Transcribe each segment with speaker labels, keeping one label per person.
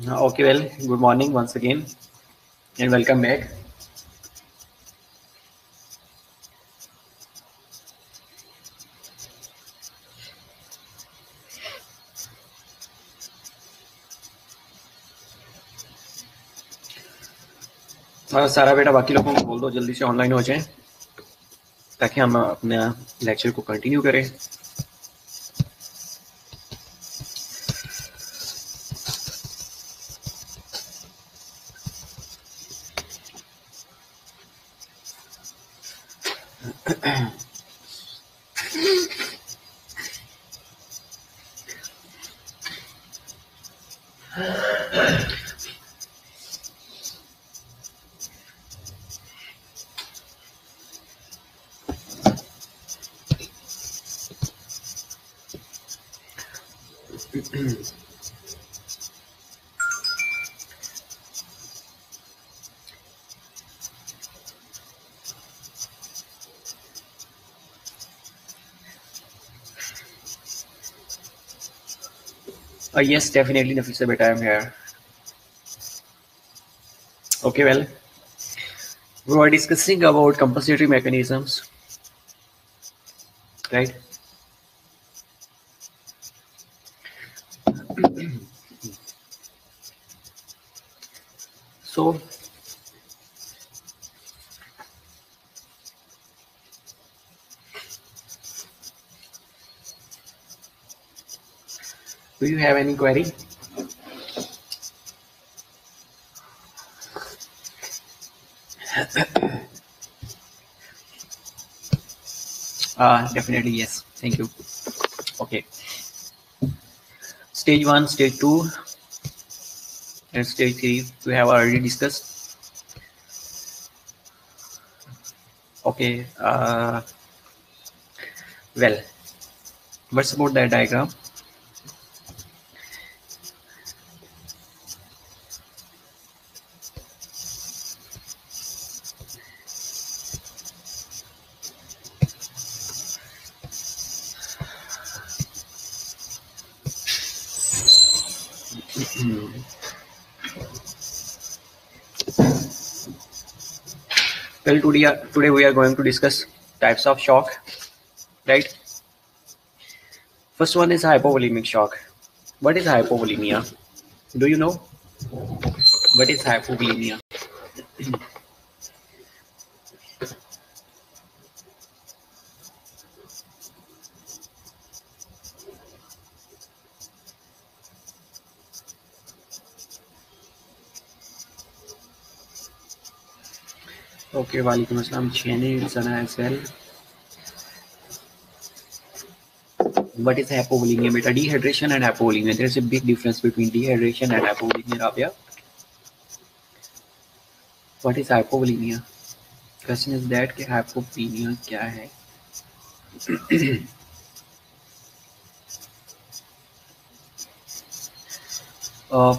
Speaker 1: Okay, well, good morning once again and welcome back. और सारा बेटा बाकी लोगों को बोल दो जल्दी से ऑनलाइन हो जाएं ताकि हम अपने लेक्चर को कंटिन्यू करें. Yes, definitely, Nafisa beta, I'm here. Okay, well, we were discussing about compensatory mechanisms, right? So, do you have any query? Definitely, yes. Thank you. Okay. Stage 1, Stage 2, and Stage 3 we have already discussed. Okay. Well, what's about that diagram? Well, today we are going to discuss types of shock, right? First one is hypovolemic shock. What is hypovolemia? Do you know what is hypovolemia? Okay, walaikum assalam. Chene, Sana as well. What is hypovolemia? Beta, dehydration and hypovolemia. There is a big difference between dehydration and hypovolemia, Rabia. What is hypovolemia? Question is that कि hypovolemia क्या है?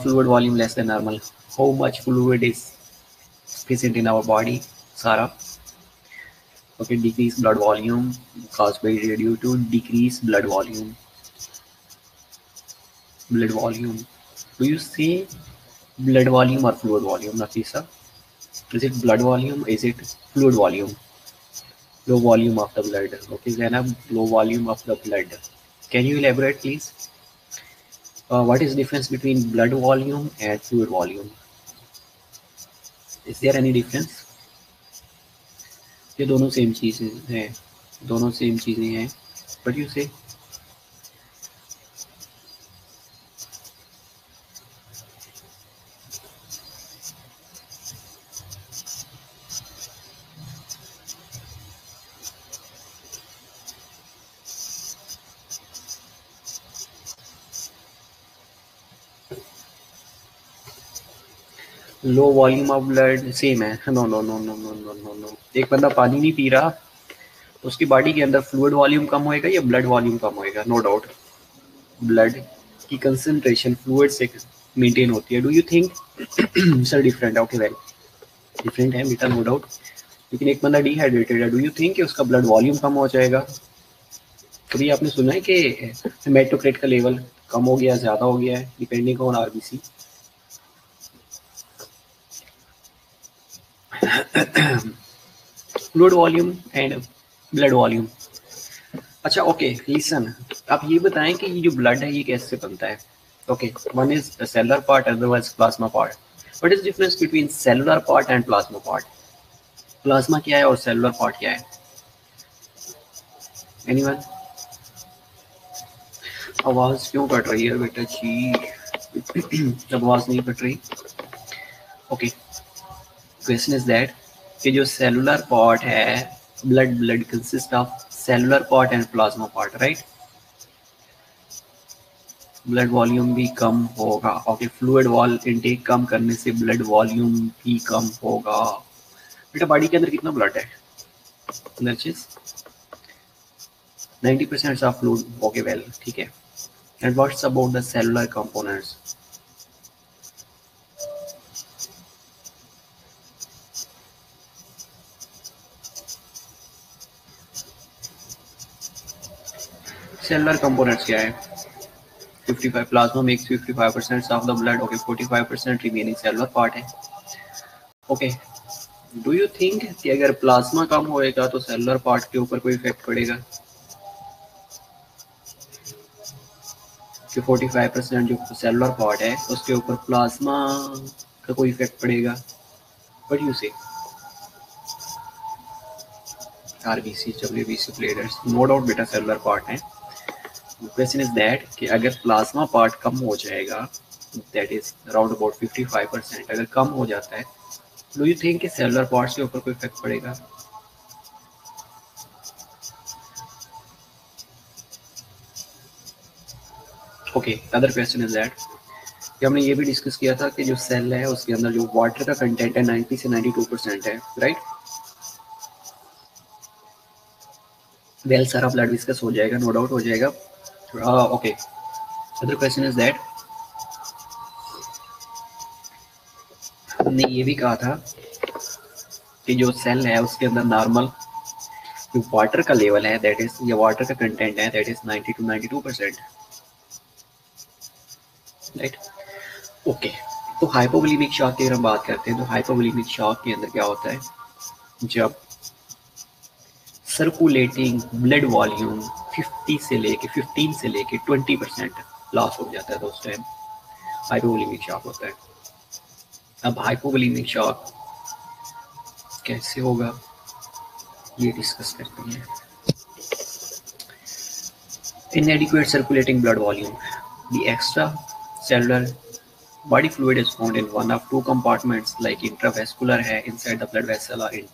Speaker 1: Fluid volume less than normal. How much fluid is present in our body, Sarah? Okay, decreased blood volume caused by due to decreased blood volume. Blood volume. Do you see blood volume or fluid volume, Nafisa? Is it blood volume? Is it fluid volume? Low volume of the blood. Okay, Zainab, low volume of the blood. Can you elaborate, please? What is the difference between blood volume and fluid volume? Is there any difference? ये दोनों same चीजें हैं. दोनों same चीजें हैं. What do you say? Low volume of blood same है. No no no no no no no no. एक बंदा पानी नहीं पी रहा तो उसकी बॉडी के अंदर फ्लूइड वॉल्यूम कम होएगा या ब्लड वॉल्यूम कम होएगा? नो डाउट ब्लड की कंसंट्रेशन फ्लूइड से मेंटेन होती है. Do you think sir different? Okay, well different है बेटा, नो डाउट. लेकिन एक बंदा डिहाइड्रेटेड है, डू यू थिंक कि उसका ब्लड वॉल्यूम कम हो जाएगा? कभी आपने सुना है कि हेमाटोक्रिट का लेवल कम हो गया, ज्यादा हो गया है, depending on RBC? Fluid volume and blood volume. अच्छा ओके लिसन, आप ये बताएं कि ये जो ब्लड है ये कैसे बनता है? Okay, one is cellular part, otherwise plasma part. What is difference between cellular part and plasma part? Plasma क्या है और सेलुलर पार्ट क्या है? एनीवन? आवाज क्यों कट रही है बेटा जी? आवाज नहीं कट रही। ओके, क्वेश्चन इज दैट कि जो सेलुलर पार्ट है, blood consist of cellular part and plasma part, right? Blood volume भी कम होगा। ओके, फ्लूइड वॉल इनटेक कम करने से ब्लड वॉल्यूम भी कम होगा। बेटा बॉडी के अंदर कितना ब्लड है? 90% ऑफ फ्लूइड। ओके वेल, ठीक है। And what's about the cellular components? Cellular components क्या है? 55 plasma makes 55% of the blood. Okay, 45% remaining cellular part है। ओके, डू यू थिंक कि अगर प्लाज्मा कम होएगा तो सेलुलर पार्ट के ऊपर कोई इफेक्ट पड़ेगा? कि 45% जो सेलुलर पार्ट है उसके ऊपर प्लाज्मा का कोई इफेक्ट पड़ेगा? What you say? RBC, WBC, platelets, no doubt बेटा सेलुलर पार्ट है। क्वेश्चन इज दैट कि अगर प्लाज्मा पार्ट कम हो जाएगा, दैट इज अराउंड अबाउट 55%, अगर कम हो जाता है, डू यू थिंक कि सेलुलर पार्ट्स के ऊपर कोई इफेक्ट पड़ेगा? Okay, other question is that कि हमने ये भी डिस्कस किया था कि जो सेल है उसके अंदर जो वाटर का कंटेंट है 90 से 92% है, राइट? वेल सारा ब्लड विस्कस हो जाएगा, नो डाउट हो जाएगा। Okay, other question is that हमने ये भी कहा था कि जो सेल है उसके अंदर नॉर्मल जो वाटर का लेवल है, दैट इज या वाटर का कंटेंट है, that is 90 to 92%, right? Okay, तो हाइपोवोलेमिक शॉक की अगर हम बात करते हैं तो हाइपोवोलेमिक शॉक के अंदर क्या होता है? जब सर्कुलेटिंग ब्लड वॉल्यूम 15 से लेके 20% लॉस हो जाता है तो उस टाइम हाइपोवोलेमिक शॉक होता है। अब हाइपोवोलेमिक शॉक कैसे होगा ये डिस्कस करते हैं। Inadequate circulating blood volume. The extracellular body fluid is found in one of two compartments like intravascular है inside the blood vessel or in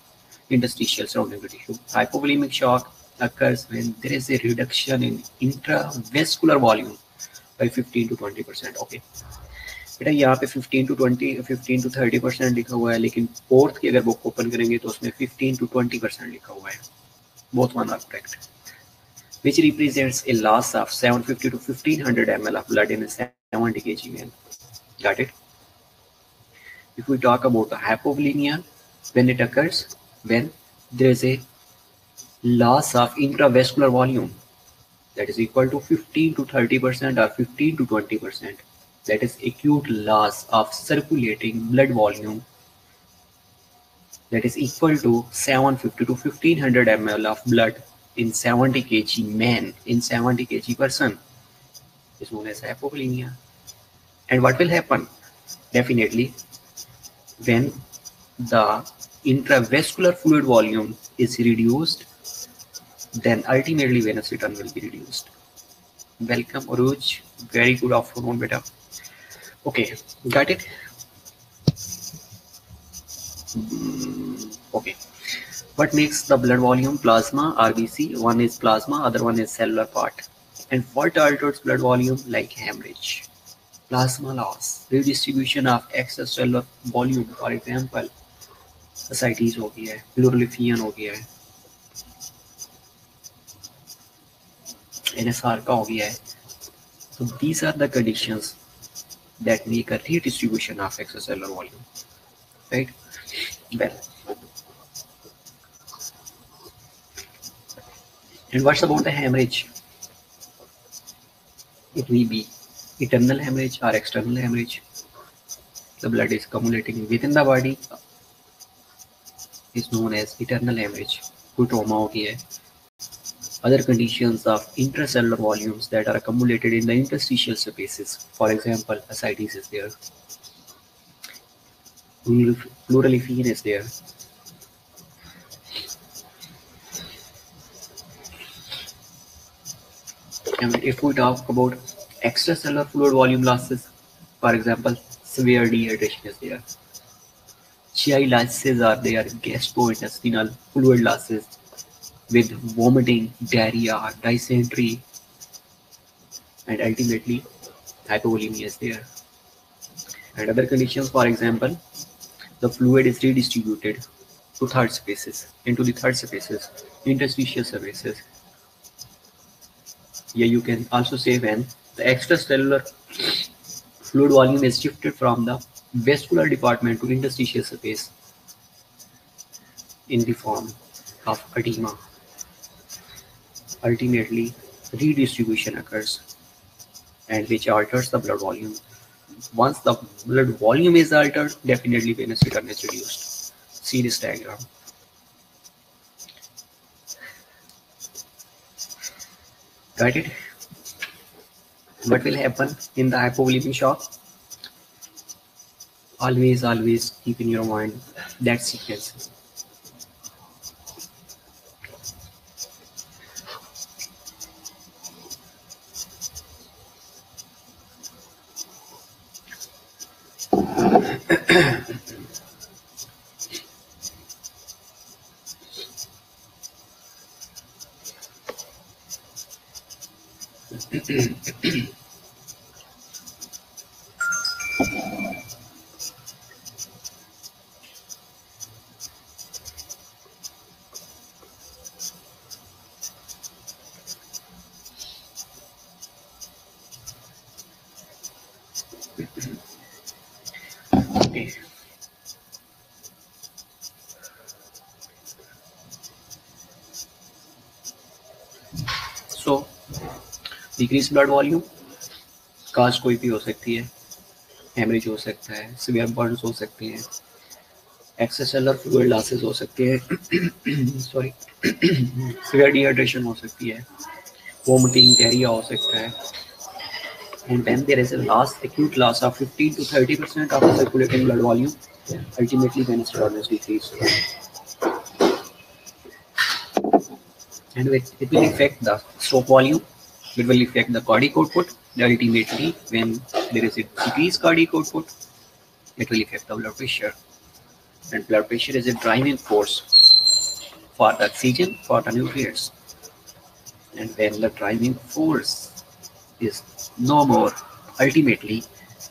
Speaker 1: interstitial surrounding the tissue. Hypovolemic shock occurs when there is a reduction in intravascular volume by 15 to 20%. Okay. बेटा यहाँ पे 15 to 30% लिखा हुआ है, लेकिन fourth की अगर बुक ओपन करेंगे तो उसमें 15 to 20% लिखा हुआ है। Both one are correct, which represents a loss of 750 to 1500 ml of blood in a 70 kg man. Got it? If we talk about the hypovolemia, when it occurs, when there is a loss of intravascular volume that is equal to 15 to 30% or 15 to 20%, that is acute loss of circulating blood volume that is equal to 750 to 1500 ml of blood in 70 kg man, in 70 kg person, is known as hypovolemia. And what will happen? Definitely, when the intravascular fluid volume is reduced, then ultimately venous return will be reduced. Welcome, Uruj. Very good afternoon, beta. Okay, got it? Okay. What makes the blood volume? Plasma, RBC. One is plasma, other one is cellular part. And what alters blood volume? Like hemorrhage, plasma loss, redistribution of excess cellular volume. For example, ascites हो गया है, प्लूरलिफियन हो गया है, NSR का हो गया है. So these are the conditions that make a redistribution of excess cellular volume, right? Well, and what's about the hemorrhage? It may be internal hemorrhage or external hemorrhage. The blood is accumulating within the body is known as eternal hemorrhage. कोई trauma हो गया है. Other conditions of intracellular volumes that are accumulated in the interstitial spaces. For example, ascites is there, pleural effusion is there. And if we talk about extracellular fluid volume losses, for example, severe dehydration is there. GI losses are there, gastrointestinal fluid losses with vomiting, diarrhea, dysentery, and ultimately hypovolemia is there. And other conditions, for example, the fluid is redistributed to third spaces, into the third spaces, interstitial spaces. Yeah, you can also say when the extracellular fluid volume is shifted from the vascular department to interstitial space in the form of edema. Ultimately, redistribution occurs and which alters the blood volume. Once the blood volume is altered, definitely venous return is reduced. See this diagram. Got it? What will happen in the hypovolemic shock? Always keep in your mind that sequence. Okay. So, decreased blood volume काज कोई भी हो सकती है, haemorrhage हो सकता है, severe Burns हो सकते हैं, एक्स्ट्रासेलुलर फ्लूइड लॉसेस हो सकते हैं, सॉरी, सीवियर डिहाइड्रेशन हो सकती है, वोमिटिंग, डायरिया हो सकता है, and when there is a loss, acute loss of 15 to 30% of the circulating blood volume, ultimately venous return is decreased. And it will affect the stroke volume, it will affect the cardiac output, and ultimately when there is a decreased cardiac output, it will affect the blood pressure. And blood pressure is a driving force for the oxygen, for the nutrients. And when the driving force is no more, ultimately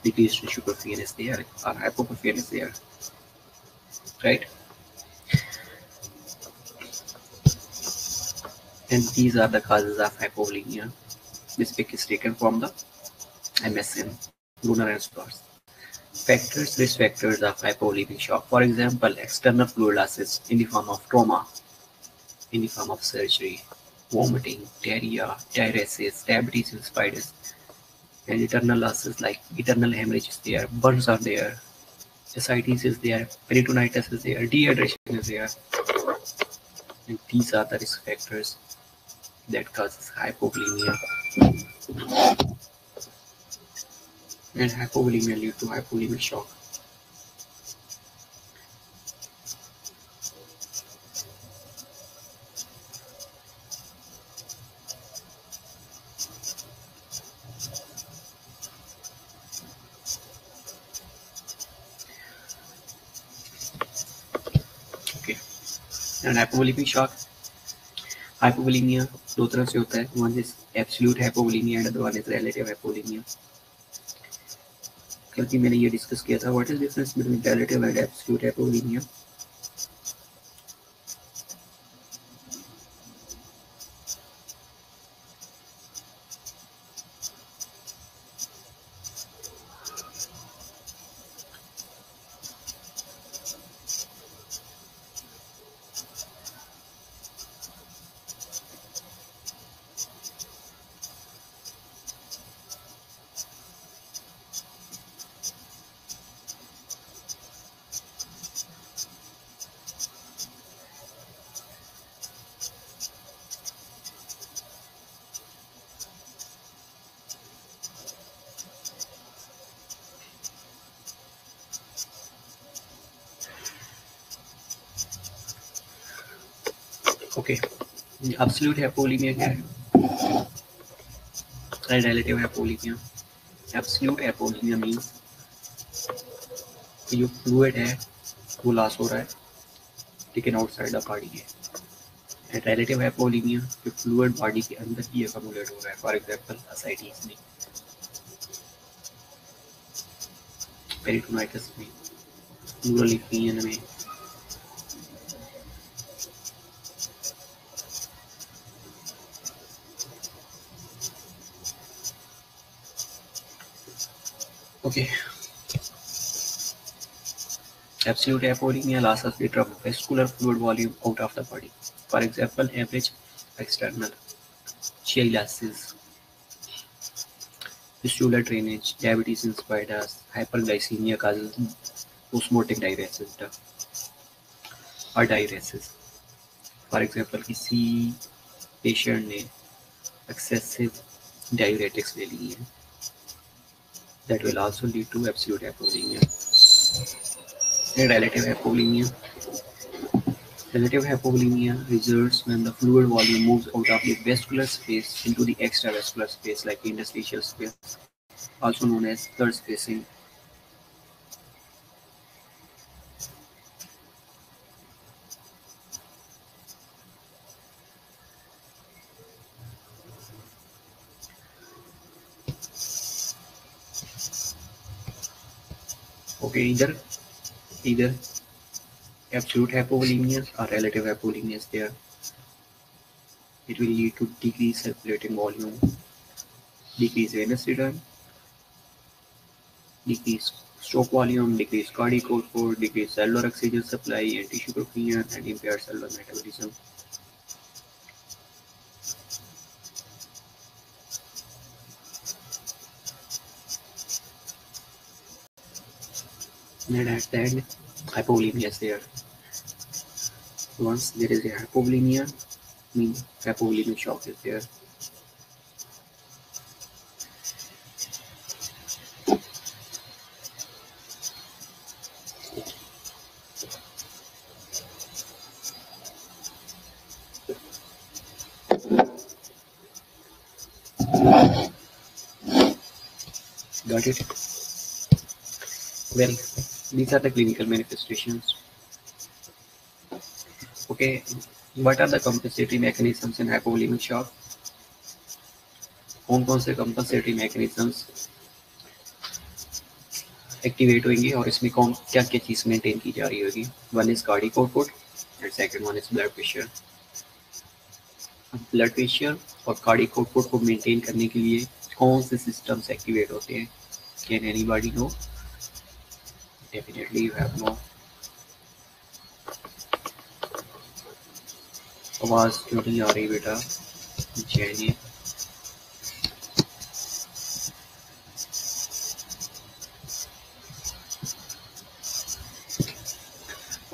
Speaker 1: decreased sugarphain is there or hypophain is there, right? And these are the causes of hypovolemia. This pic is taken from the MSN, Lunar and Stars. Factors, risk factors of hypovolemic shock. For example, external fluid losses in the form of trauma, in the form of surgery, vomiting, diarrhea, diuresis, diabetes insipidus, and internal losses like internal hemorrhage is there, burns are there, ascites is there, peritonitis is there, dehydration is there. And these are the risk factors that causes hypovolemia. And hypovolemia lead to hypovolemic shock. Okay. And hypovolemic shock, hypovolemia दो तरह से होता है. One is absolute hypovolemia and other one is relative hypovolemia. क्योंकि मैंने ये discuss किया था, what is difference between relative and absolute hypovolemia? Okay, absolute hypovolemia क्या है? Relative hypovolemia. Absolute hypovolemia means जो फ्लूइड है वो लॉस हो रहा है लेकिन आउटसाइड द बॉडी है। एंड रिलेटिव हाइपोवोलेमिया जो फ्लूइड बॉडी के अंदर ही अकोमोडेट हो रहा है, फॉर एग्जांपल असाइटिस में, पेरिटोनाइटिस में, प्लूरल इक्वियन में। Okay, absolute apolemia loss of liter of vascular fluid volume out of the body. For example, average external cheilitis, vestibular drainage, diabetes insipidus, hyperglycemia causes osmotic diuresis or diuresis. For example, किसी patient ने excessive diuretics ले ली है, that will also lead to absolute hypovolemia. Relative hypovolemia. Relative hypovolemia results when the fluid volume moves out of the vascular space into the extravascular space like interstitial space, also known as third spacing. Okay, either absolute hypovolemia or relative hypovolemia is there. It will lead to decreased circulating volume, decreased venous return, decreased stroke volume, decreased cardiac output, decreased cellular oxygen supply and tissue protein, and impaired cellular metabolism. And at the end, hypovolemia is there. Once there is a hypovolemia, means hypovolemic shock is there. Got it? Well, these are the clinical manifestations. Okay, what are the compensatory mechanisms in hypovolemic shock? कौन से compensatory mechanisms activate होंगे और इसमें कौन क्या क्या चीज़ maintain की जा रही होगी? One is cardiac output and second one is blood pressure. Blood pressure और कार्डिक आउटपुट को मेंटेन करने के लिए कौन से सिस्टम्स एक्टिवेट होते हैं? Can anybody know? Definitely you have know. आवाज क्यों नहीं आ रही बेटा? जैनी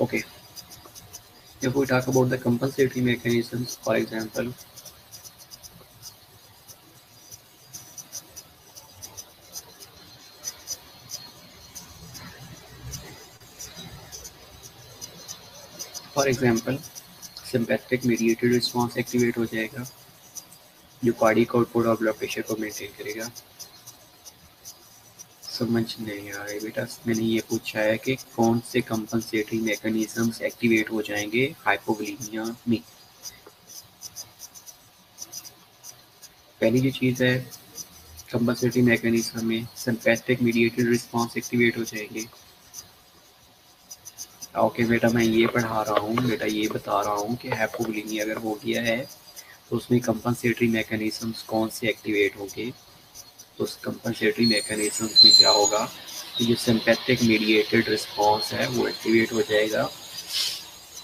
Speaker 1: okay, if we talk about the compensatory mechanisms, for example, sympathetic mediated response activate हो जाएगा जो कार्डिक आउटपुट और ब्लड प्रेशर को मेंटेन करेगा। समझ नहीं आ रही बेटा, मैंने ये पूछा है कि कौन से कंपनसेटरी मैकेनिज्म्स एक्टिवेट हो जाएंगे हाइपोवोलेमिया में। पहली जो चीज़ है कंपनसेटरी मैकेनिज्म में सिंपैथेटिक मीडिएटेड रिस्पॉन्स एक्टिवेट हो जाएंगे। ओके बेटा, मैं ये पढ़ा रहा हूँ बेटा, ये बता रहा हूँ कि हाइपोवोलेमिया अगर हो गया है तो उसमें कंपनसेटरी मैकेनिज्म्स कौन से एक्टिवेट होंगे। तो उस कंपनसेटरी मैकेनिज्म में क्या होगा कि जो सिंपैथेटिक मीडिएटेड रिस्पॉन्स है वो एक्टिवेट हो जाएगा,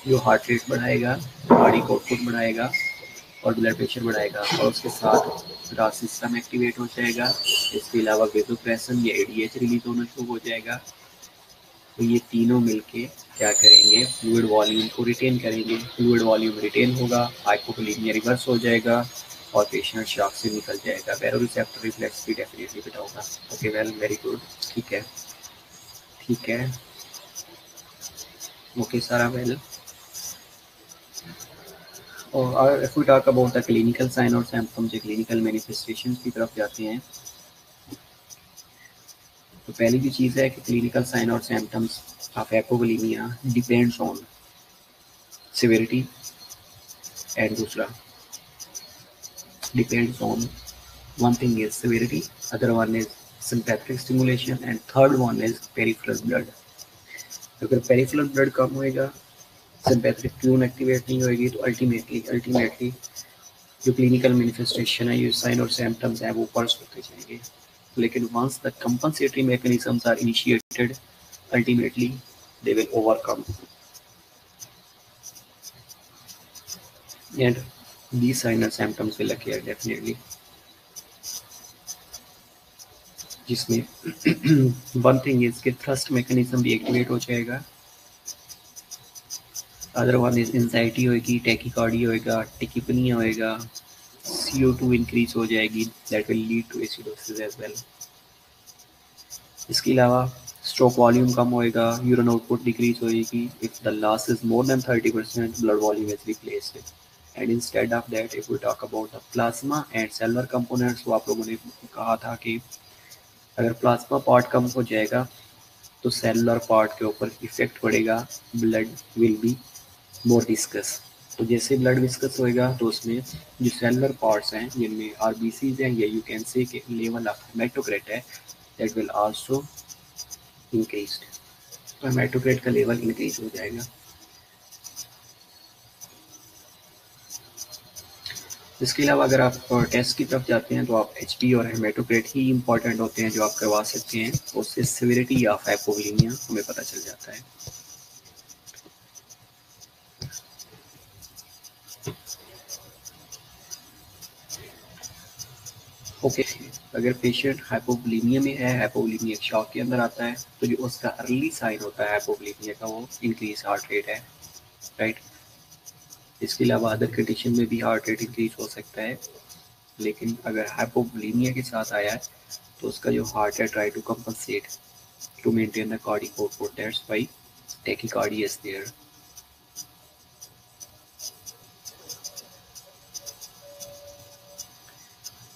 Speaker 1: जो हार्ट रेट बढ़ाएगा, कार्डिक आउटपुट बढ़ाएगा और ब्लड प्रेशर बढ़ाएगा, और उसके साथ रास सिस्टम एक्टिवेट हो जाएगा। इसके अलावा वेसोप्रेसन या एडीएच रिलीज होना शुरू हो जाएगा। तो ये तीनों मिलके क्या करेंगे, फ्लूइड वॉल्यूम को रिटेन करेंगे। फ्लूइड वॉल्यूम रिटेन होगा, हाइपोवोलेमिया रिवर्स हो जाएगा और पेशेंट शॉक से निकल जाएगा। बैरोरिसेप्टर रिफ्लेक्स भी डेफिनेटली बेटा होगा। ओके, वेल, वेरी गुड, ठीक है, ठीक है, ओके सारा, वेल, और if we talk about the clinical sign और सिम्पटम्स, क्लिनिकल मैनिफेस्टेशन की तरफ जाते हैं, तो पहली जो चीज़ है कि क्लिनिकल साइन और symptoms of hypovolemia depends on severity, and दूसरा depends on, one thing is severity, other one is sympathetic stimulation, and third one is peripheral blood. अगर peripheral blood कम होएगा, sympathetic ट्यून एक्टिवेट नहीं होएगी, तो ultimately जो clinical manifestation है, ये sign और सिम्टम्स हैं, वो वर्स होते जाएंगे. लेकिन once the compensatory mechanisms are initiated, ultimately they will overcome, and these signs and symptoms will occur definitely. जिसमें वन थिंग इज कि थ्रस्ट मैकेनिज्म भी एक्टिवेट हो जाएगा, अदर वन इज एंजाइटी होएगी, टैकीकार्डिया होएगा, टिकिपनिया होएगा, CO2 इंक्रीज हो जाएगी, that will lead to acidosis as well. इसके अलावा स्ट्रोक वॉल्यूम कम होएगा, यूरिन आउटपुट डिक्रीज होएगी. If the loss is more than 30%, blood volume is replaced. And instead of that, if we talk about the plasma and cellular components, तो आप लोगों ने कहा था कि अगर प्लाज्मा पार्ट कम हो जाएगा तो सेलुलर पार्ट के ऊपर इफेक्ट पड़ेगा, blood will be more viscous. तो जैसे ब्लड विस्कस होएगा, तो उसमें जो सेलुलर पार्ट्स हैं, जिनमें आरबीसीज हैं, या यू कैन से कि लेवल ऑफ हेमाटोक्रिट है, दैट विल आल्सो इंक्रीज्ड. तो हेमाटोक्रिट का लेवल इंक्रीज हो जाएगा. इसके अलावा अगर आप टेस्ट की तरफ जाते हैं, तो आप HP और हेमाटोक्रिट ही इंपॉर्टेंट होते हैं जो आप करवा सकते हैं. उससे सिविरिटी ऑफ हाइपोवोलेमिया हमें पता चल जाता है. ओके, अगर पेशेंट हाइपोवोलेमिया में है, हाइपोवोलेमिया शॉक के अंदर आता है, तो जो उसका अर्ली साइन होता है हाइपोवोलेमिया का, वो इंक्रीज हार्ट रेट है, राइट. इसके अलावा अदर कंडीशन में भी हार्ट रेट इंक्रीज हो सकता है. लेकिन अगर हाइपोवोलेमिया के साथ आया है, तो उसका जो हार्ट है try to compensate to maintain the cardiac output, that's why tachycardia is there.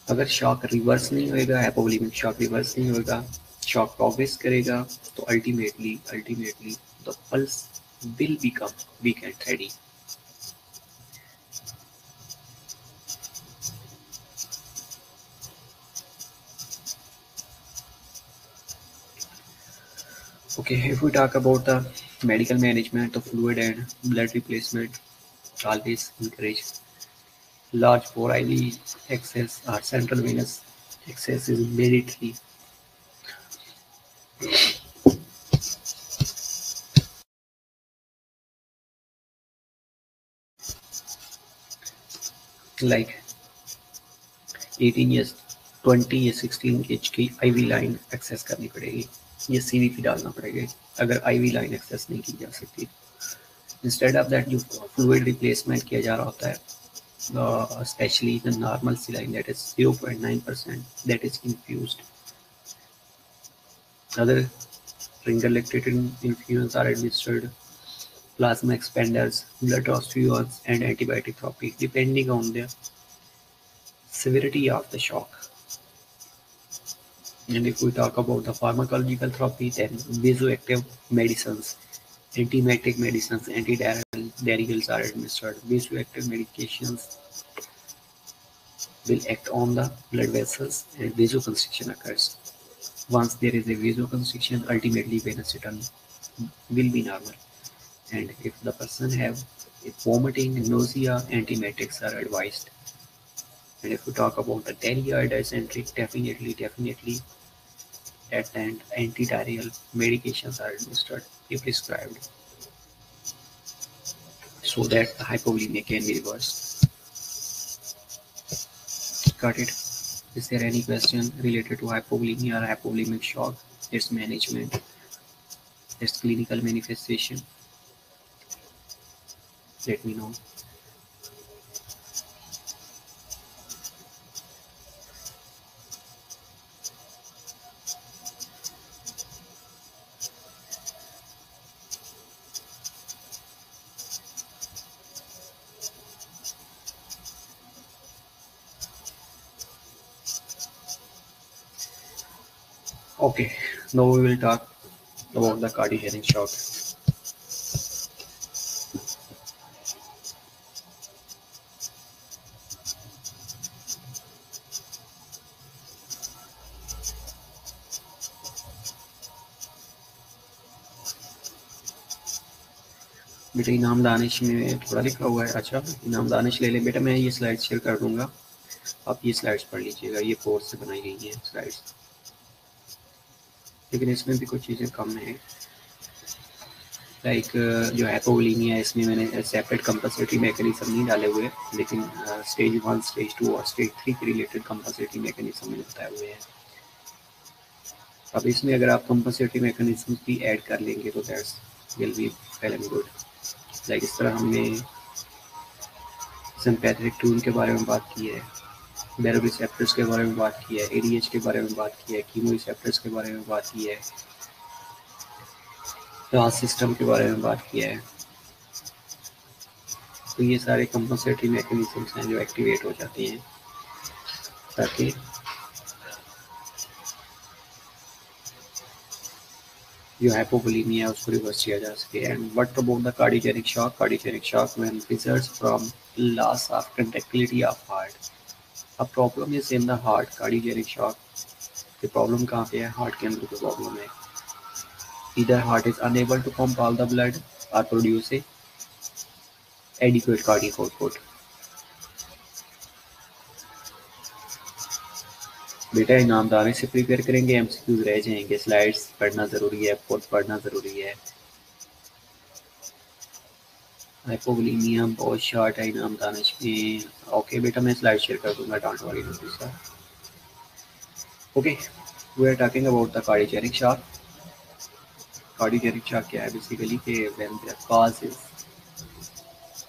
Speaker 1: अगर शॉक रिवर्स नहीं होएगा, हाइपोवोलेमिक शॉक रिवर्स नहीं होएगा, शॉक प्रोग्रेस करेगा, तो ultimately the pulse will become weak and थ्रेडी. Okay, if we talk about the medical management, the fluid and blood replacement, always encourage large bore IV access or central venous access is mandatory. Like 18 years 20 या 16 as की IV line access करनी पड़ेगी, ये CVP डालना पड़ेगा अगर IV line access नहीं की जा सकती. इंस्टेड ऑफ दैट जो फ्लूइड रिप्लेसमेंट किया जा रहा होता है, especially the normal saline, that is 0.9%, that is infused. Other finger lactated infusions are administered, plasma expanders, blood transfusions, and antibiotic therapy depending on the severity of the shock. And if we talk about the pharmacological therapy, then vasoactive medicines, antiemetic medicines, antidiarrheals are administered. Vasoactive medications will act on the blood vessels and vasoconstriction occurs. Once there is a vasoconstriction, ultimately venous return will be normal. And if the person have a vomiting, nausea, antiemetics are advised. And if we talk about the diarrhea, dysentery, definitely at the end, antidiarrheal medications are administered if prescribed, so that the hypovolemia can be reversed. Got it? Is there any question related to hypovolemia or hypovolemic shock, its management, its clinical manifestation? Let me know. Okay, now we will talk about the cardiogenic shock. बेटा इनाम दानिश में थोड़ा लिखा हुआ है। अच्छा, इनाम दानिश ले ले बेटा, मैं ये स्लाइड शेयर कर दूंगा, आप ये स्लाइड्स पढ़ लीजिएगा, ये कोर्स से बनाई गई हैं स्लाइड्स, लेकिन इसमें भी कुछ चीज़ें कम है। लाइक जो हाइपोवोलेमिया है, इसमें मैंने सेपरेट कंपनसेटरी मैकेनिज्म नहीं डाले हुए, लेकिन स्टेज 1, स्टेज 2 और स्टेज 3 के रिलेटेड कंपनसेटरी मैकेनिज्म मैंने बताए हुए हैं। अब इसमें अगर आप कंपनसेटरी मैकेनिज्म भी ऐड कर लेंगे तो that's will be well and good. Like इस तरह हमने सिंपैथेटिक टूल के बारे में बात की है, बैरोरिसेप्टर्स के बारे में बात की है, एडीएच के बारे में बात की है, कीमोरिसेप्टर्स के बारे में बात की है, रास सिस्टम के बारे में बात किया है। तो ये सारे कंपनसेटरी मैकेनिज्म्स हैं जो एक्टिवेट हो जाती हैं ताकि जो हाइपोवोलेमिया है उसको रिवर्स किया जा सके। And what about the cardiogenic shock? Cardiogenic shock when results from loss of conductivity of heart. A problem is in the heart. Cardiogenic shock की प्रॉब्लम कहाँ पे है? हार्ट के अंदर की प्रॉब्लम है। Either heart is unable to pump all the blood or produce a adequate cardiac output. बेटा इनामदारी से प्रिपेयर करेंगे, एमसीक्यूज रह जाएंगे, स्लाइड्स पढ़ना जरूरी है, खुद पढ़ना जरूरी है। हाइपोवोलेमिया बहुत शॉर्ट है इनाम दानिश में। ओके बेटा, मैं स्लाइड शेयर कर दूंगा, डोंट वरी दूसरा। Okay, we are talking about the cardiogenic shock. Cardiogenic shock क्या है? बेसिकली कि when the cause is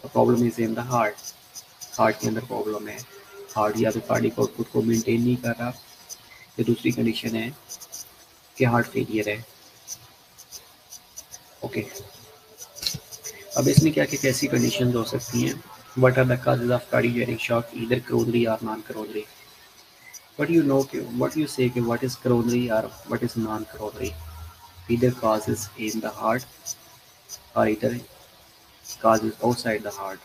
Speaker 1: the problem is in the heart. Heart के अंदर प्रॉब्लम है, हार्ट या तो कार्डियक आउटपुट को मेंटेन नहीं कर रहा, या दूसरी कंडीशन है कि हार्ट फेलियर है। ओके, अब इसमें क्या क्या कैसी कंडीशन हो सकती हैं? What are the causes of cardiogenic shock? Either coronary और non coronary. But you know कि व्हाट यू से कि व्हाट इज कोरोनरी और what is non coronary? Either causes in the heart और either causes outside the heart.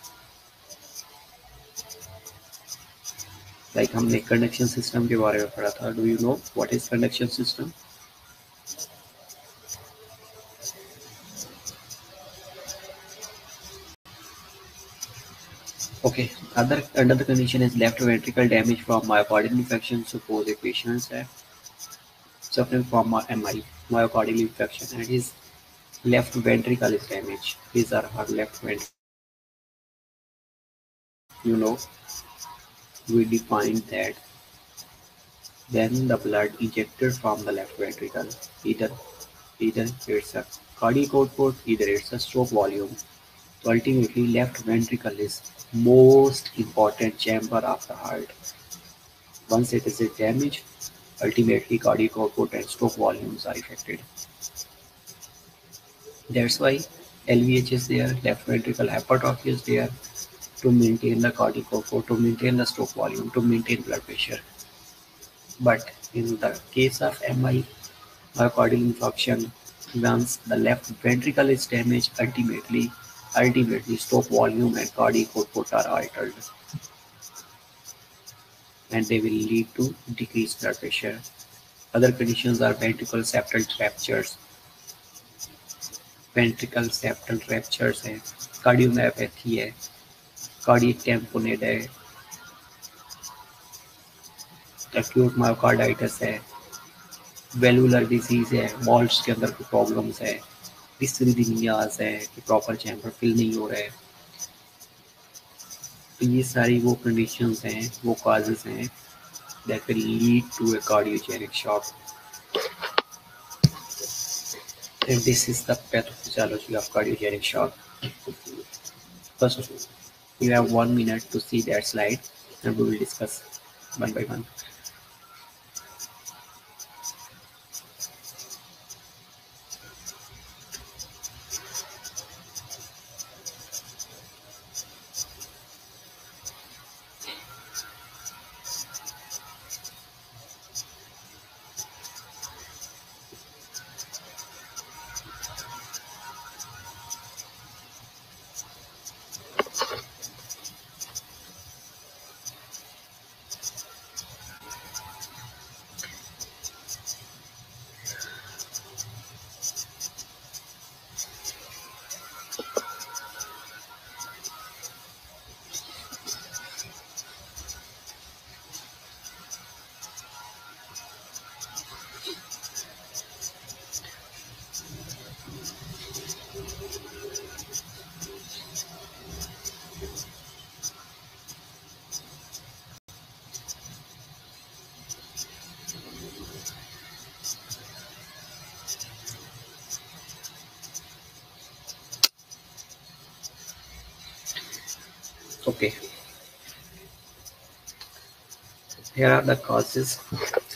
Speaker 1: Like हमने conduction system के बारे में पढ़ा था। Do you know what is conduction system? Okay, another condition is left ventricle damage from myocardial infarction. Suppose a patient is suffering from MI, myocardial infarction, and his left ventricle is damaged. His or her left ventricle. You know, we define that then the blood ejected from the left ventricle, either it's a cardiac output, either it's a stroke volume. So ultimately, left ventricle is most important chamber of the heart. Once it is damaged, ultimately cardiac output and stroke volumes are affected. That's why LVH is there, left ventricle hypertrophy is there to maintain the cardiac output, to maintain the stroke volume, to maintain blood pressure. But in the case of MI, myocardial infarction, once the left ventricle is damaged, ultimately stroke volume and cardiac output are altered, and they will lead to decreased blood pressure. Other conditions are ventricle septal ruptures, है, cardiomyopathy है, cardiac टैम्पोनेट है, acute myocarditis है, वेलुलर disease है, valves के अंदर कोई problems है, डिस्रिथमियाज है कि प्रॉपर चैम्बर फिल नहीं हो रहा है। तो ये सारी वो कंडीशंस हैं, वो कॉजेज हैं that will lead to a cardiogenic shock. And this is the pathophysiology of cardiogenic shock. First of all, you have 1 minute to see that slide and we will discuss one by one. Okay, here are the causes,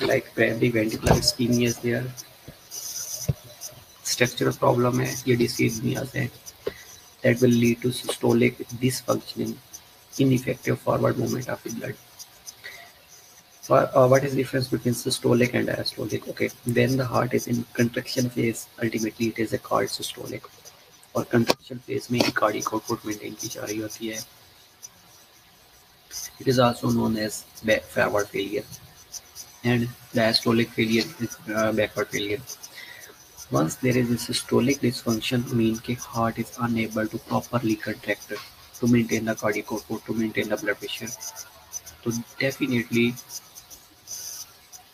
Speaker 1: like primary ventricular ischemia is there, structural problem है, ये dyschemias है, that will lead to systolic dysfunctioning, ineffective forward movement of the blood. What is the difference between systolic and diastolic? Okay, when the heart is in contraction phase, ultimately it is a called systolic. और contraction phase में cardiac output maintain की जा रही होती है. It is also known as forward failure, and diastolic failure is backward failure. Once there is a systolic dysfunction, mean कि heart is unable to properly contract to maintain the cardiac output, to maintain the blood pressure. So definitely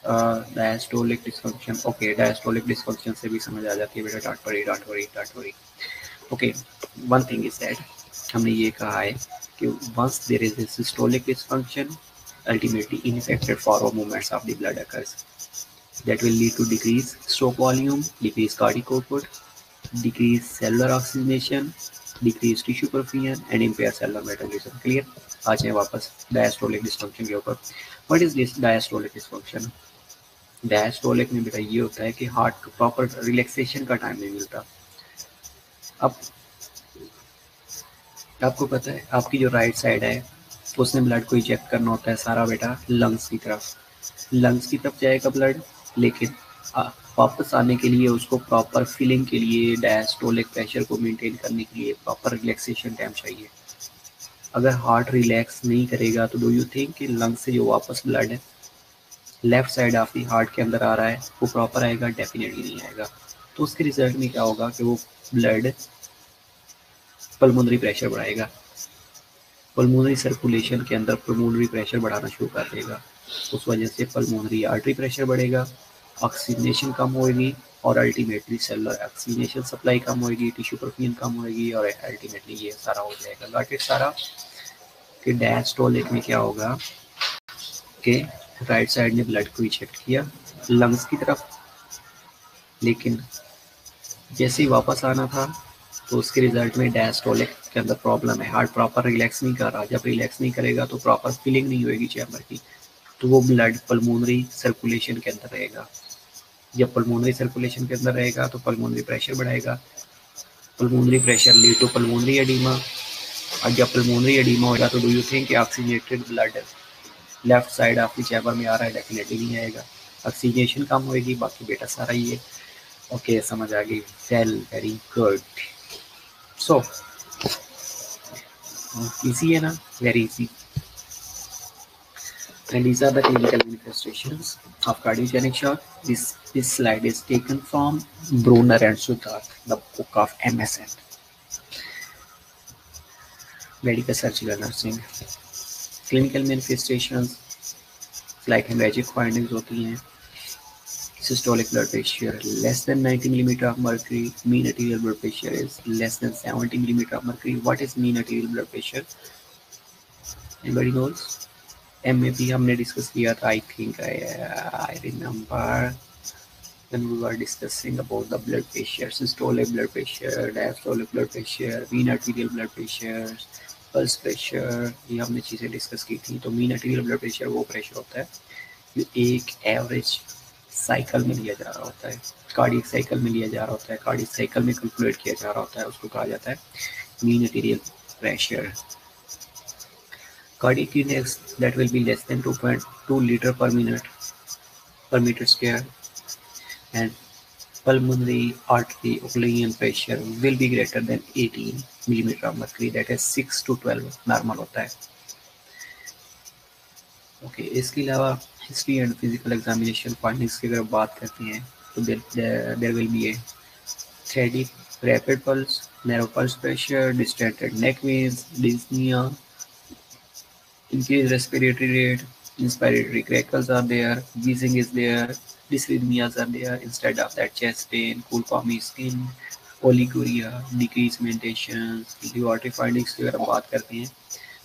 Speaker 1: diastolic dysfunction. Okay, diastolic dysfunction से भी समझ आ जाती है बेटा, डांट पड़ी. Okay, one thing is that हमने ये कहा है कि once there is a systolic dysfunction, ultimately ineffective forward movements of the blood occurs. That will lead to decrease stroke volume, decrease cardiac output, decrease cellular oxygenation, decrease tissue perfusion and impair cellular metabolism. Clear? आ जाए वापस diastolic dysfunction के ऊपर. What is this diastolic dysfunction? Diastolic में बेटा ये होता है कि हार्ट को प्रॉपर रिलैक्सेशन का टाइम नहीं मिलता. अब आपको पता है आपकी जो राइट साइड है उसने ब्लड को इजेक्ट करना होता है सारा बेटा लंग्स की तरफ जाएगा ब्लड, लेकिन वापस आने के लिए उसको प्रॉपर फिलिंग के लिए डायस्टोलिक प्रेशर को मेंटेन करने के लिए प्रॉपर रिलैक्सेशन टाइम चाहिए. अगर हार्ट रिलैक्स नहीं करेगा तो डू यू थिंक कि लंग्स से जो वापस ब्लड है left side of the heart के अंदर आ रहा है वो प्रॉपर आएगा? डेफिनेटली नहीं आएगा. तो उसके रिजल्ट में क्या होगा कि वो ब्लड पल्मोनरी प्रेशर बढ़ाएगा, पल्मोनरी सर्कुलेशन के अंदर पल्मोनरी प्रेशर बढ़ाना शुरू कर देगा. उस वजह से पल्मोनरी आर्टरी प्रेशर बढ़ेगा, ऑक्सीजनेशन कम होगी और अल्टीमेटली सेलुलर ऑक्सीजनेशन सप्लाई कम होगी, टिश्यू परफ्यूजन कम होगी और अल्टीमेटली ये सारा हो जाएगा. गॉट इट सारा? कि डायस्टोलिक में क्या होगा कि राइट साइड ने ब्लड को इजेक्ट किया लंग्स की तरफ, लेकिन जैसे ही वापस आना था तो उसके रिजल्ट में डायस्टोलिक के अंदर प्रॉब्लम है, हार्ट प्रॉपर रिलैक्स नहीं कर रहा. जब रिलैक्स नहीं करेगा तो प्रॉपर फीलिंग नहीं होगी चैम्बर की, तो वो ब्लड पल्मोनरी सर्कुलेशन के अंदर रहेगा. जब पल्मोनरी सर्कुलेशन के अंदर रहेगा तो पल्मोनरी प्रेशर बढ़ाएगा, pulmonary pressure lead to pulmonary oedema. और जब पल्मोनरी एडीमा होगा तो do you think oxygenated blood left side आपकी चैम्बर में आ रहा है? डेफिनेटली नहीं आएगा. ऑक्सीजनेशन कम होगी, बाकी बेटा सारा ही है. ओके, समझ आ गई. Very good. सो इजी है ना? Very easy. And these are the clinical manifestations of cardiogenic shock. This slide is taken from Brunner and Sudak, the book of MSN, Medical Surgical Nursing. Clinical manifestations like hemorrhagic findings होती हैं. Systolic blood pressure less than 90 millimeter of mercury. Mean arterial blood pressure is less than 70 millimeter of mercury. What is mean arterial blood pressure? Anybody knows? MAP हमने discuss किया था. I think I remember when we were discussing about the blood pressure, systolic blood pressure, diastolic blood pressure, mean arterial blood pressure, pulse pressure, ये हमने चीज़ें discuss की थी. तो mean arterial blood pressure वो प्रेशर होता है जो एक एवरेज साइकिल में लिया जा रहा होता है, कार्डियक साइकिल में लिया जा रहा होता है, कार्डियक साइकिल में कैलकुलेट किया जा रहा होता है, उसको कहा जाता है mean arterial pressure. Cardiac index that will be less than 2.2 liter per meter square, and pulmonary artery oxygen pressure will be greater than 18 millimeter of mercury, that is 6 to 12 normal होता है. ओके, इसके अलावा history and physical examination findings की अगर बात करते हैं तो there will be a thready rapid pulse, narrow pulse pressure, distended neck veins, dyspnea, increased respiratory rate, inspiratory crackles are there, wheezing is there, dysrhythmias are there. Instead of that, chest pain, cool palmy skin, oliguria, decreased mentations. Laboratory findings की अगर हम बात करते हैं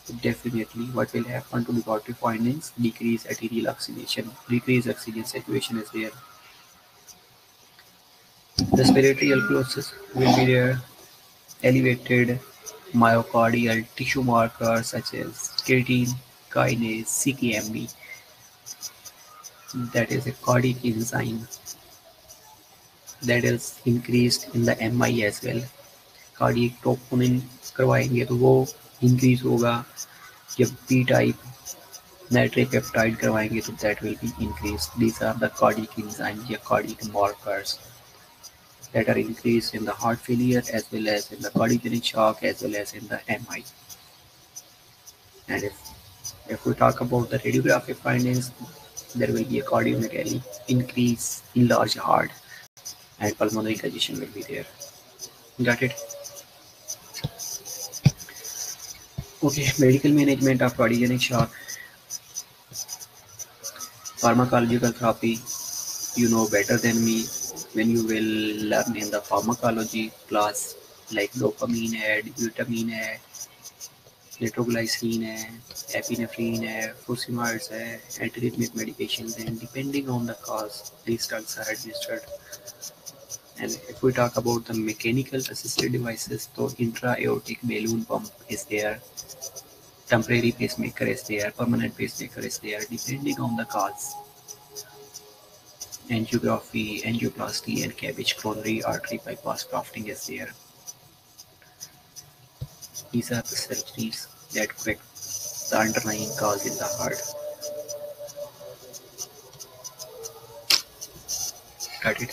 Speaker 1: तो definitely what will happen to laboratory findings? Decreased arterial oxygenation, decreased oxygen saturation is there. Respiratory alkalosis will be there, elevated myocardial tissue markers such as creatine kinase CKMB, that is a cardiac enzyme that is increased in the MI as well. Cardiac troponin करवाएंगे तो वो increase होगा, जब B type natriuretic peptide करवाएंगे तो that will be increase. These are the cardiac enzymes या cardiac markers that are increased in the heart failure as well as in the cardiogenic shock as well as in the MI. And if we talk about the radiographic findings, there will be a cardiomegaly, increase in large heart, and pulmonary congestion will be there. Got it? Okay, medical management of cardiogenic shock. Pharmacological therapy, you know better than me when you will learn in the pharmacology class, like dopamine है, glutamine है, nitroglycine है, epinephrine है, fusimades है, antiarrhythmic medications, and depending on the cause, these drugs are administered. And if we talk about the mechanical assisted devices, so intra-aortic balloon pump is there, temporary pacemaker is there, permanent pacemaker is there, depending on the cause. Angiography, angioplasty, and CABG coronary artery bypass grafting is there. These are the surgeries that correct the underlying cause in the heart. Got it?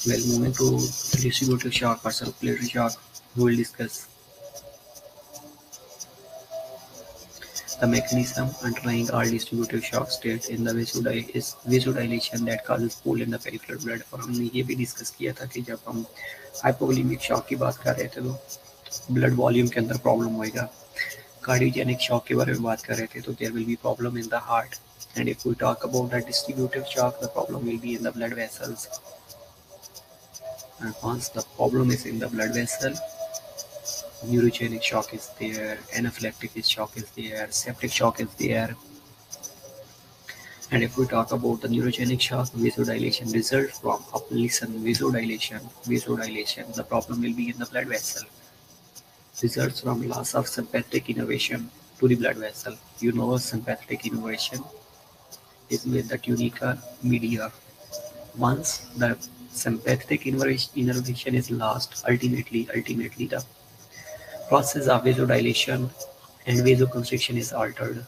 Speaker 1: Well, moving to distributive shock or circulatory shock, we will discuss the mechanism underlying all distributive shock states in the vasodilation that causes pool in the peripheral blood. और हमने ये भी discuss किया था कि जब हम hypovolemic shock की बात कर रहे थे तो ब्लड वॉल्यूम के अंदर प्रॉब्लम होएगा. कार्डियोजेनिक शॉक के बारे में बात कर रहे थे तो there will be problem in the heart. And if we talk about the distributive shock, the problem will be in the blood vessels. And once the problem is in the blood vessel, neurogenic shock is there, anaphylactic shock is there, septic shock is there. And if we talk about the neurogenic shock, vasodilation results from vasodilation, the problem will be in the blood vessel. Results from loss of sympathetic innervation to the blood vessel. You know, sympathetic innervation is with the tunica media. Once the sympathetic innervation is lost, ultimately the process of vasodilation and vasoconstriction is altered.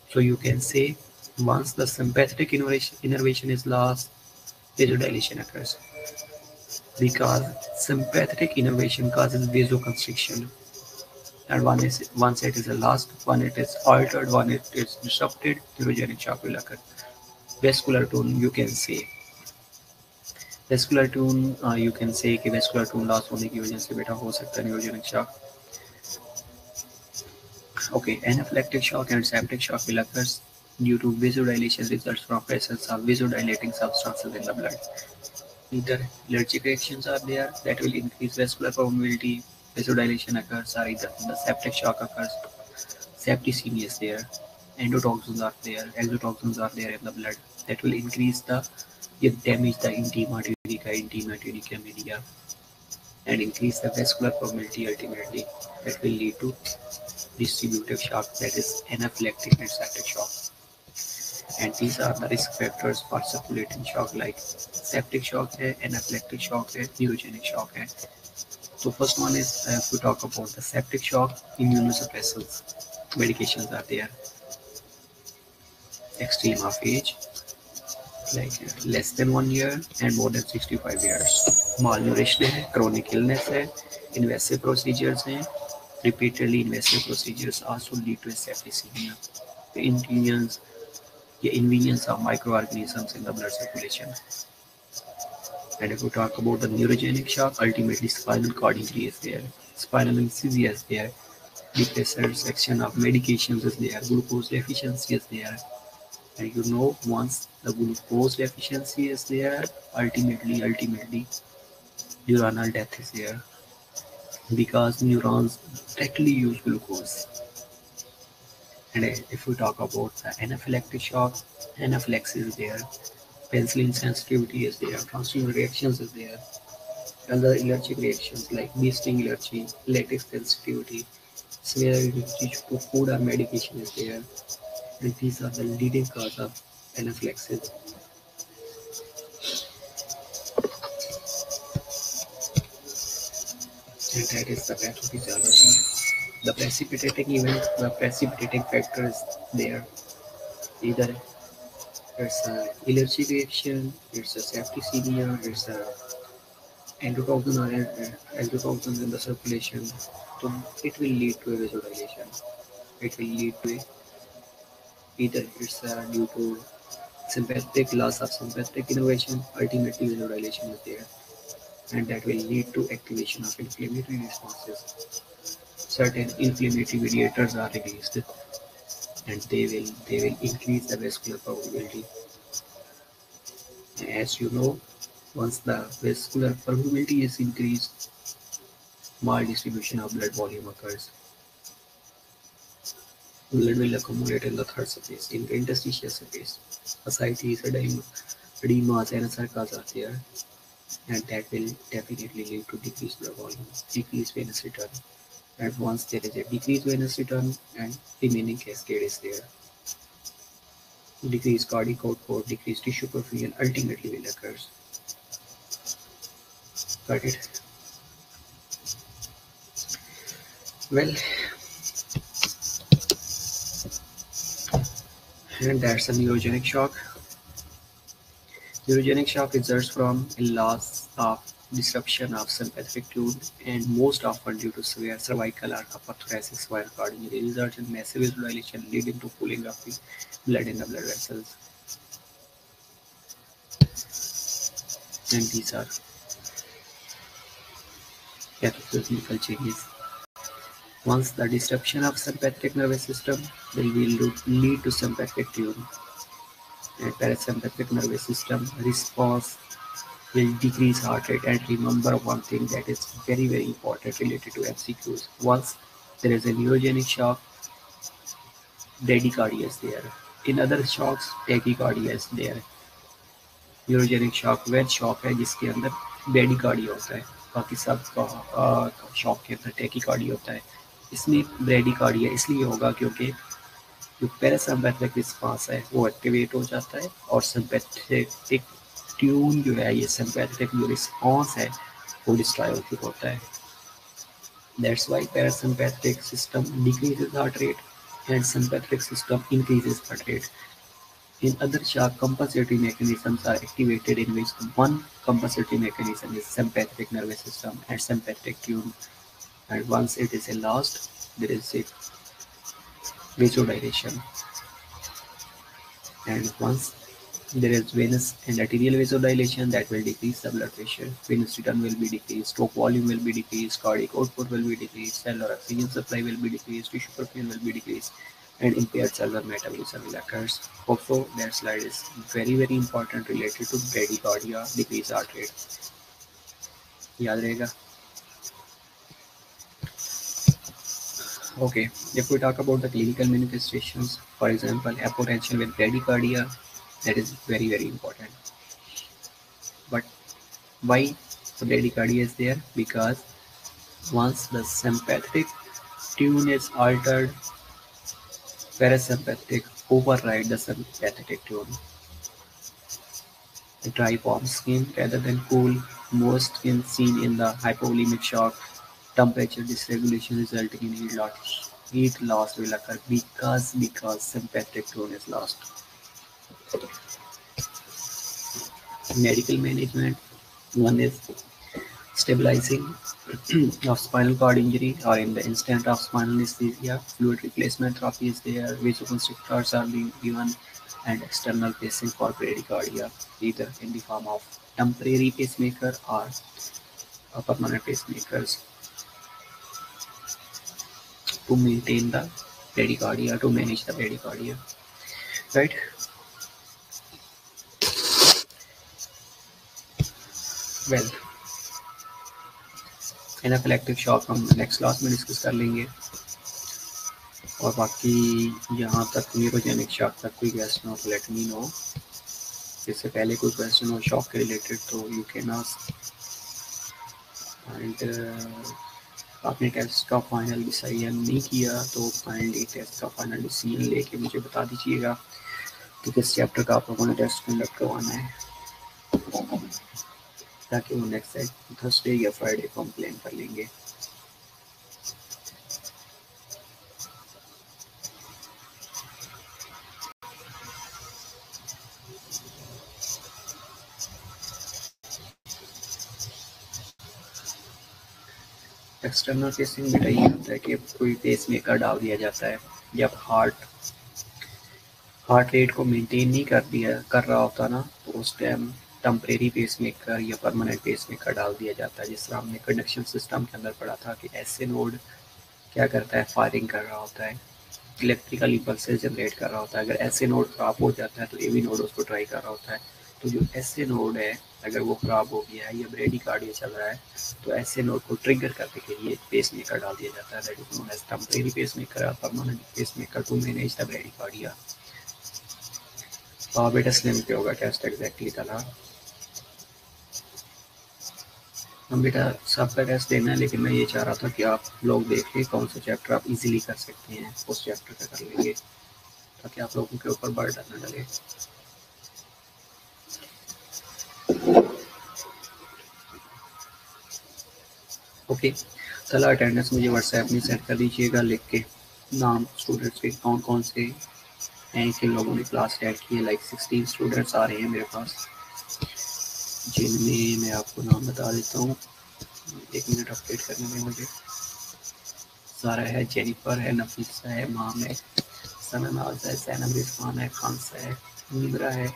Speaker 1: So you can say once the sympathetic innervation is lost, vasodilation occurs, because sympathetic innervation causes vasoconstriction, and once it is lost, when it is altered, when it is disrupted, neurogenic shock will occur. Vascular tone, you can say. Vascular tune, you can say कि vascular tune loss होने की वजह से बेटा हो सकता है neurogenic shock. Okay, anaphylactic shock and septic shock will occur due to vasodilation results from presence of vasodilating substances in the blood. Either allergic reactions are there that will increase vascular permeability, vasodilation occurs, or either the septic shock occurs, septicemia is there, endotoxins are there, exotoxins are there in the blood that will increase the damage the intima tunica media and increase the vascular permeability. Ultimately, that will lead to distributive shock, that is anaphylactic and septic shock. And these are the risk factors for circulating shock, like septic shock है, anaphylactic shock है, neurogenic shock है. So first one is, if we talk about the septic shock, immunosuppressants medications are there. Extreme of age, like less than 1 year and more than 65 years. Malnutrition है, chronic illness है, invasive procedures हैं, repeatedly invasive procedures also lead to septicemia. The inconvenience of microorganisms in the blood circulation. And if we talk about the neurogenic shock, ultimately spinal cord injury is there, spinal anesthesia is there, depressor section of medications is there, glucose deficiency is there. And you know, once the glucose deficiency is there, ultimately neuronal death is there, because neurons directly use glucose. And if we talk about the anaphylactic shock, anaphylaxis is there, penicillin sensitivity is there, transfusion reactions is there, Other allergic reactions like bee sting allergy, latex sensitivity, severe allergy to food or medication is there, and these are the leading cause of anaphylaxis. And that is the pathophysiology. The precipitating event, the precipitating factor is there. Either it's a allergic reaction, it's a septicemia, it's a endotoxin or endotoxins in the circulation. So it will lead to a vasodilation. It will lead to either it's due to sympathetic loss of sympathetic innervation, ultimately vasodilation is there, and that will lead to activation of inflammatory responses. Certain inflammatory mediators are released, and they will increase the vascular permeability. As you know, once the vascular permeability is increased, maldistribution of blood volume occurs. Blood will accumulate in the third surface, in the interstitial surface. Ascites, edemas, and sarcas are there, and that will definitely lead to decreased blood volume, decreased venous return. And once there is a decreased venous return, and remaining cascade is there, decreased cardiac output, decreased tissue perfusion, ultimately will occur. Got it? Well, and that's a neurogenic shock. Neurogenic shock results from a loss of disruption of sympathetic tube, and most often due to severe cervical or upper thoracic spinal cord injury results in massive vasodilation leading to pooling of the blood in the blood vessels. And these are pathophysiological changes. Once the disruption of sympathetic nervous system will lead to sympathetic tube, and parasympathetic nervous system response will decrease heart rate. And remember one thing that is very very important related to MCQs. Once there is a neurogenic shock, bradycardia is there. In other shocks, tachycardia is there. Neurogenic shock वह shock है जिसके अंदर bradycardia होता है, बाकी सब shock के अंदर टैकीकार्डिया होता है। इसमें ब्रेडिकार्डिया इसलिए होगा क्योंकि जो पैरासिम्पैथेटिक रिस्पांस है वो एक्टिवेट हो जाता है, और सिम्पैथेटिक ट्यून जो है, ये सिम्पैथेटिक जो रिस्पांस है वो डिस्ट्रॉय हो चुका होता है। That's why parasympathetic system decreases heart rate and sympathetic system increases heart rate. In other shock, compensatory mechanisms are activated, in which one compensatory mechanism is sympathetic nervous system and sympathetic tube, and once it is lost, there is a vasodilation, and once there is venous and arterial vasodilation, that will decrease the blood pressure, venous return will be decreased, stroke volume will be decreased, cardiac output will be decreased, cellular oxygen supply will be decreased, tissue perfusion will be decreased, and impaired cellular metabolism will occur. Also, that slide is very very important related to bradycardia, decreased heart rate. याद रहेगा. Okay, if we talk about the clinical manifestations, for example, hypotension with bradycardia, that is very very important. But why the bradycardia is there? Because once the sympathetic tune is altered, parasympathetic override the sympathetic tune. A dry warm skin rather than cool, most skin seen in the hypovolemic shock, temperature dysregulation resulting in heat loss. Heat loss will occur because sympathetic tone is lost. Medical management, one is stabilizing of spinal cord injury, or in the instant of spinal anesthesia, fluid replacement therapy is there, vasoconstrictors are being given, and external pacing for bradycardia, either in the form of temporary pacemaker or permanent pacemakers to maintain the bradycardia, to manage the bradycardia, right? Well, anaphylactic shock हम next class में discuss कर लेंगे, और बाकी यहाँ तक neurogenic shock तक कोई क्वेश्चन हो तो लेट मी नो. इससे पहले कोई क्वेश्चन हो शॉक के रिलेटेड तो यू कैन आस्क. एंड आपने टेस्ट का फाइनल डिसीजन नहीं किया तो फाइनली टेस्ट का फाइनल डिसीजन लेके मुझे बता दीजिएगा कि किस चैप्टर का आप लोगों ने टेस्ट कंडक्ट करवाना है, ताकि वो नेक्स्ट थर्सडे या फ्राइडे को हम प्लान कर लेंगे। एक्सटर्नल केसिंग बेटा ये होता है कि कोई पेस मेकर डाल दिया जाता है जब हार्ट रेट को मेंटेन नहीं कर रहा होता ना, तो उस टाइम टेम्परेरी पेस मेकर या परमानेंट पेस मेकर डाल दिया जाता है। जिस तरह हमने कंडक्शन सिस्टम के अंदर पढ़ा था कि एसए नोड क्या करता है, फायरिंग कर रहा होता है, इलेक्ट्रिकल इम्पल्सेस जनरेट कर रहा होता है। अगर एसए नोड खराब हो जाता है तो एवी नोड उसको ट्राई कर रहा होता है। तो जो एसए नोड है अगर वो खराब हो गया है या ब्रेडिकार्डिया चल रहा है तो एसए नोड को ट्रिगर करने के लिए पेस मेकर डाल दिया जाता है, that is known as temporary pacemaker और permanent pacemaker to manage the bradycardia. तो बेटा स्लिम पे होगा टेस्ट एग्जैक्टली था। हम बेटा सबका टेस्ट देना है, लेकिन मैं ये चाह रहा था कि आप लोग देख लें कौन सा चैप्टर आप इजीली कर सकते हैं, उस चैप्टर का कर लेंगे ताकि आप लोगों के ऊपर बर्डन न डले। ओके, कल अटेंडेंस मुझे व्हाट्सएप में सेंड कर दीजिएगा लिख के, नाम स्टूडेंट्स के कौन कौन से हैं, किन लोगों ने क्लास अटेंड की है। लाइक 16 स्टूडेंट्स आ रहे हैं मेरे पास, जिनमें मैं आपको नाम बता देता हूँ। 1 मिनट अपडेट करने में मुझे। सारा है, जेनिफर है, नफीसा है, माम है, सनानाज है, सैनम रिजवान है, खानसा है, निमरा है,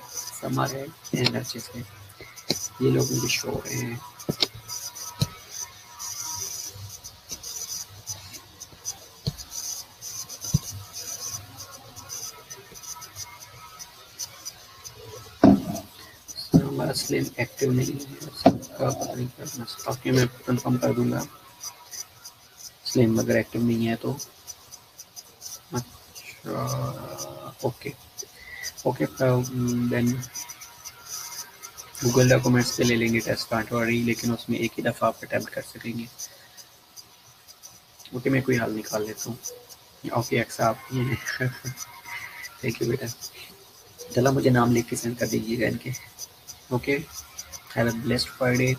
Speaker 1: समर है, एनर्जिस है। ये लोग मुझे शो हो रहे हैं। हमारा स्लिम एक्टिव नहीं है, सबका पता नहीं करना, ताकि मैं कंफर्म कर दूंगा स्लिम अगर एक्टिव नहीं है तो। अच्छा, okay okay, then Google documents पे ले लेंगे टेस्ट कांटवारी, लेकिन उसमें एक ही दफ़ा आप अटैम्प्ट कर सकेंगे। ओके, मैं कोई हल निकाल लेता हूँ। ओके एक्सा आप ही हैं। थैंक यू बेटा। चला मुझे नाम लिख के सेंड कर दीजिएगा इनके। Okay, have a blessed Friday,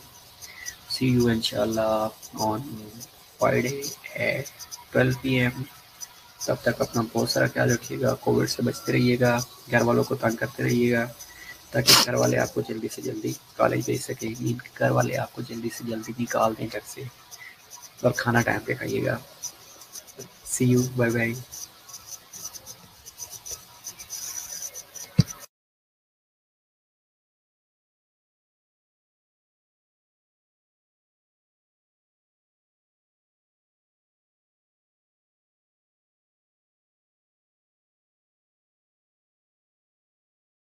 Speaker 1: see you इंशाल्लाह ऑन फ्राइडे एट 12 PM। तब तक अपना बहुत सारा ख्याल रखिएगा, कोविड से बचते रहिएगा, घर वालों को तंग करते रहिएगा ताकि घर वाले आपको जल्दी से जल्दी कॉलेज भेज सकें, घर वाले आपको जल्दी से जल्दी निकाल दें घर से, और खाना टाइम पे खाइएगा। सी यू, बाय बाय।